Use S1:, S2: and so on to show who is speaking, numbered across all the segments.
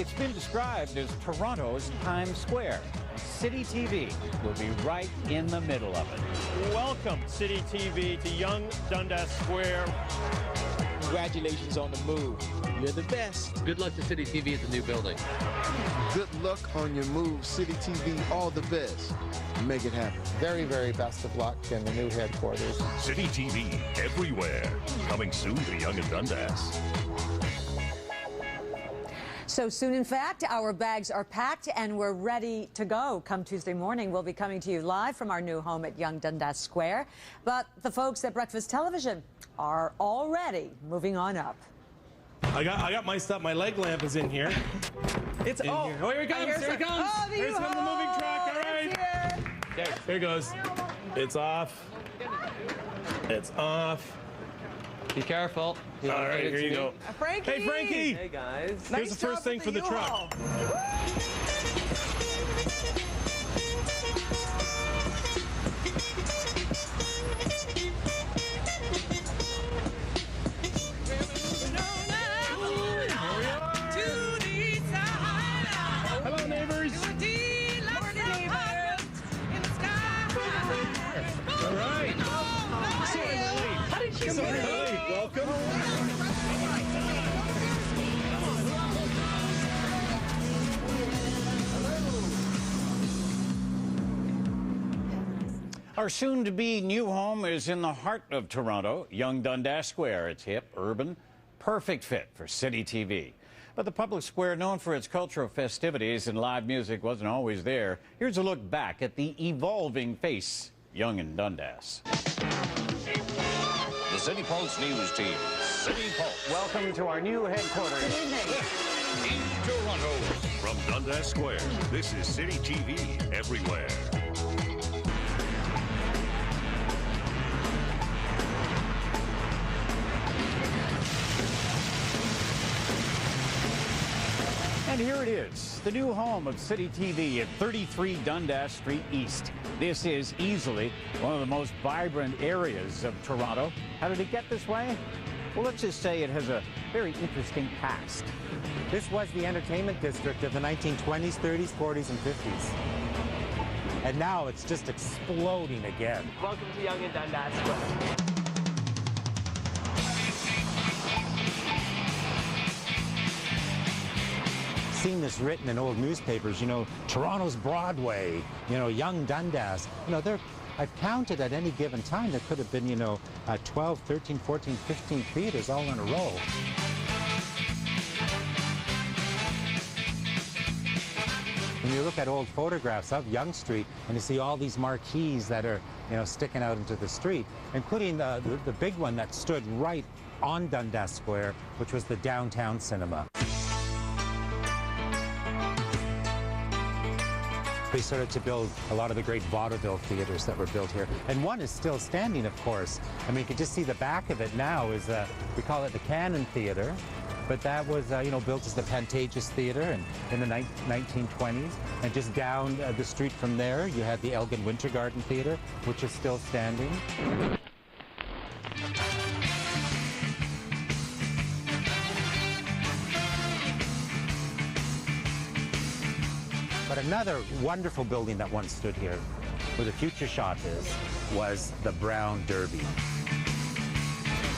S1: It's been described as Toronto's Times Square. Citytv will be right in the middle of it.
S2: Welcome, Citytv, to Yonge Dundas Square.
S3: Congratulations on the move. You're the best.
S4: Good luck to Citytv at the new building.
S5: Good luck on your move, Citytv. All the best. Make it happen.
S6: Very, very best of luck in the new headquarters.
S7: Citytv everywhere. Coming soon to Yonge Dundas.
S8: So soon, in fact, our bags are packed and we're ready to go. Come Tuesday morning, we'll be coming to you live from our new home at Yonge Dundas Square. But the folks at Breakfast Television are already moving on up.
S2: I got my stuff. My leg lamp is in here. It's in here. Oh, here it comes. Here it comes.
S8: Oh,
S2: Here's the moving truck. All right. There it goes. It's off. It's off.
S4: Be careful.
S2: All right, here you go.
S8: Frankie!
S2: Hey, Frankie!
S4: Hey, guys.
S2: Here's the first thing for the truck. Hello, neighbors. All right. Sorry, late. Welcome.
S1: Our soon-to-be new home is in the heart of Toronto, Yonge Dundas Square. It's hip, urban, perfect fit for Citytv. But the public square, known for its cultural festivities and live music, wasn't always there. Here's a look back at the evolving face, Yonge and Dundas.
S7: The City Pulse News Team. City Pulse.
S1: Welcome to our new headquarters.
S8: Good evening.
S7: In Toronto. From Dundas Square, this is Citytv everywhere.
S1: And here it is, the new home of Citytv at 33 Dundas Street East. This is easily one of the most vibrant areas of Toronto. How did it get this way? Well, let's just say it has a very interesting past.
S9: This was the entertainment district of the 1920s, 30s, 40s, and 50s. And now it's just exploding again.
S4: Welcome to Yonge Dundas Square.
S9: Seen this written in old newspapers, you know, Toronto's Broadway, you know, Yonge Dundas. You know, I've counted at any given time, there could have been, you know, 12, 13, 14, 15 theaters all in a row. When you look at old photographs of Yonge Street and you see all these marquees that are, you know, sticking out into the street, including the big one that stood right on Dundas Square, which was the Downtown Cinema. They started to build a lot of the great vaudeville theaters that were built here. And one is still standing, of course. I mean, you can just see the back of it now is, we call it the Cannon Theater. But that was, you know, built as the Pantages Theater in the 1920s. And just down the street from there, you had the Elgin Winter Garden Theater, which is still standing. But another wonderful building that once stood here, where the Future Shop is, was the Brown Derby.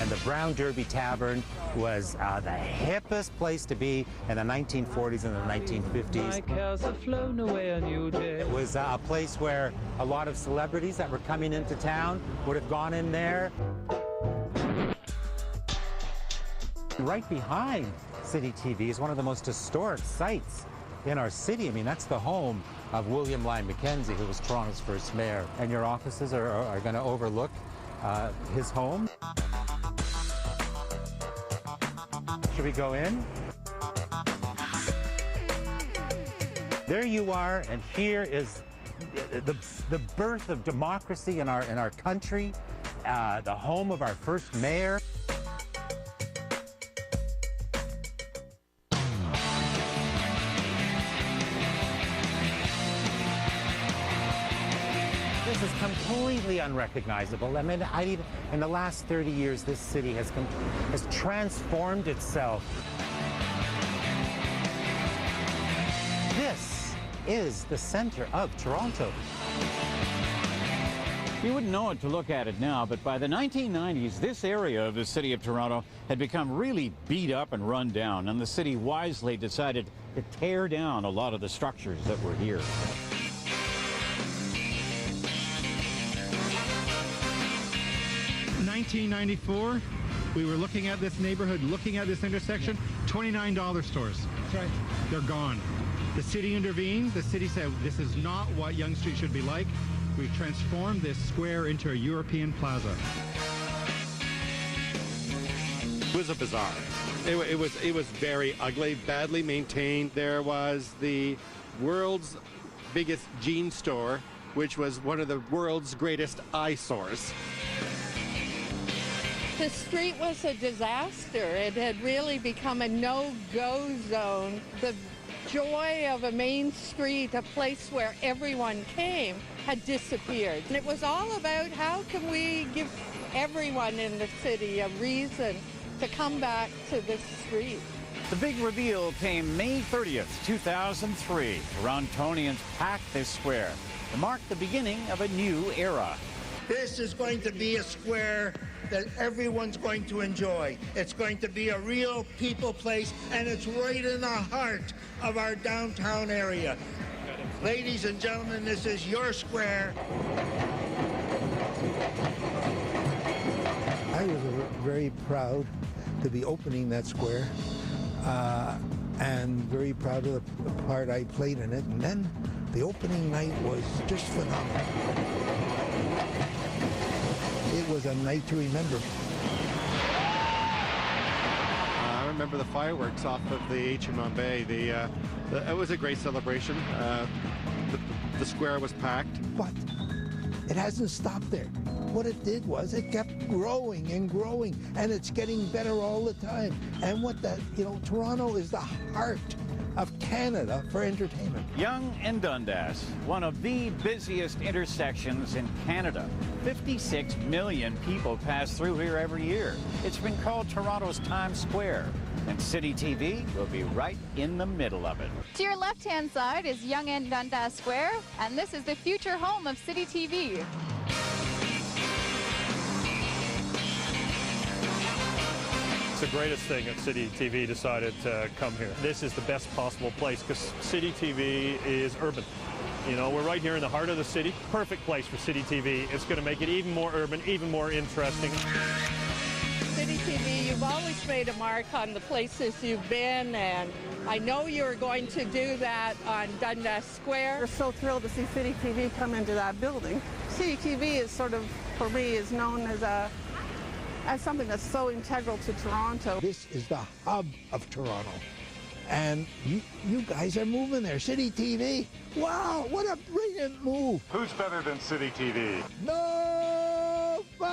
S9: And the Brown Derby Tavern was the hippest place to be in the 1940s and the 1950s.
S10: My cows have flown away on you, Jay.
S9: It was a place where a lot of celebrities that were coming into town would have gone in there. Right behind Citytv is one of the most historic sites in our city. I mean, that's the home of William Lyon Mackenzie, who was Toronto's first mayor. And your offices are going to overlook his home. Should we go in? There you are, and here is the birth of democracy in our country, the home of our first mayor. This is completely unrecognizable. I mean, in the last 30 years, this city has transformed itself. This is the center of Toronto.
S1: You wouldn't know it to look at it now, but by the 1990s, this area of the city of Toronto had become really beat up and run down, and the city wisely decided to tear down a lot of the structures that were here.
S11: In 1994, we were looking at this neighborhood, looking at this intersection, $29 stores. That's right. They're gone. The city intervened. The city said, this is not what Yonge Street should be like. We've transformed this square into a European plaza.
S12: It was a bazaar. It was very ugly, badly maintained. There was the world's biggest jean store, which was one of the world's greatest eyesores.
S13: The street was a disaster. It had really become a no-go zone. The joy of a main street, a place where everyone came, had disappeared. And it was all about how can we give everyone in the city a reason to come back to this street.
S1: The big reveal came May 30th, 2003. Torontonians packed this square to mark the beginning of a new era.
S14: This is going to be a square that everyone's going to enjoy. It's going to be a real people place, and it's right in the heart of our downtown area. Ladies and gentlemen, this is your square.
S15: I was very proud to be opening that square and very proud of the part I played in it. And then the opening night was just phenomenal. It was a night to remember.
S12: I remember the fireworks off of the HMM Bay. It was a great celebration. The square was packed.
S15: But it hasn't stopped there. What it did was it kept growing and growing, and it's getting better all the time. And Toronto is the heart of Canada for entertainment.
S1: Yonge and Dundas, one of the busiest intersections in Canada. 56 million people pass through here every year. It's been called Toronto's Times Square, and Citytv will be right in the middle of it.
S16: To your left-hand side is Yonge Dundas Square, and this is the future home of Citytv.
S17: It's the greatest thing that Citytv decided to come here. This is the best possible place because Citytv is urban. You know, we're right here in the heart of the city. Perfect place for Citytv. It's going to make it even more urban, even more interesting.
S13: Citytv, you've always made a mark on the places you've been, and I know you're going to do that on Dundas Square.
S18: We're so thrilled to see Citytv come into that building. Citytv is sort of, for me, is known as something that's so integral to Toronto.
S15: This is the hub of Toronto. And you guys are moving there. Citytv, wow, what a brilliant move.
S19: Who's better than Citytv?
S15: Nobody!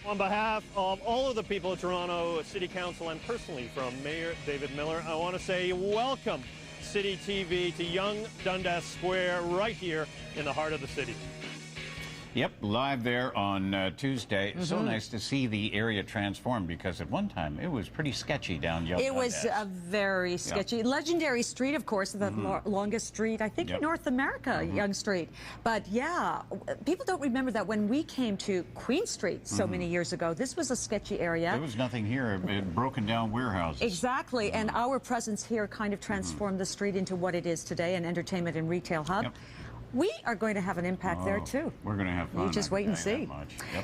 S17: On behalf of all of the people of Toronto City Council and personally from Mayor David Miller, I want to say welcome Citytv to Yonge Dundas Square right here in the heart of the city.
S1: Yep, live there on Tuesday. So nice to see the area transformed because at one time it was pretty sketchy down Yonge.
S8: It was a very sketchy, legendary street, of course, the longest street, I think, in North America, Yonge Street. But yeah, people don't remember that when we came to Queen Street so many years ago, this was a sketchy area.
S1: There was nothing here, broken down warehouses.
S8: Exactly, and our presence here kind of transformed the street into what it is today, an entertainment and retail hub.
S1: Yep.
S8: We are going to have an impact there, too.
S1: We're going to have fun.
S8: You just wait and see.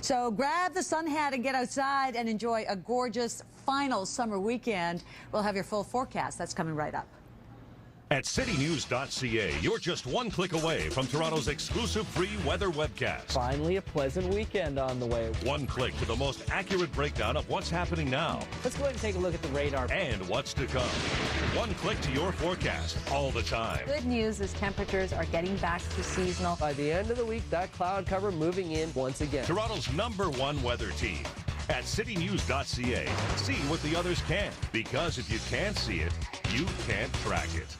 S8: So grab the sun hat and get outside and enjoy a gorgeous final summer weekend. We'll have your full forecast. That's coming right up.
S7: At citynews.ca, you're just one click away from Toronto's exclusive free weather webcast.
S4: Finally, a pleasant weekend on the way.
S7: One click to the most accurate breakdown of what's happening now.
S4: Let's go ahead and take a look at the radar.
S7: And what's to come. One click to your forecast all the time.
S16: Good news is temperatures are getting back to seasonal.
S4: By the end of the week, that cloud cover moving in once again.
S7: Toronto's #1 weather team. At citynews.ca, see what the others can't. Because if you can't see it, you can't track it.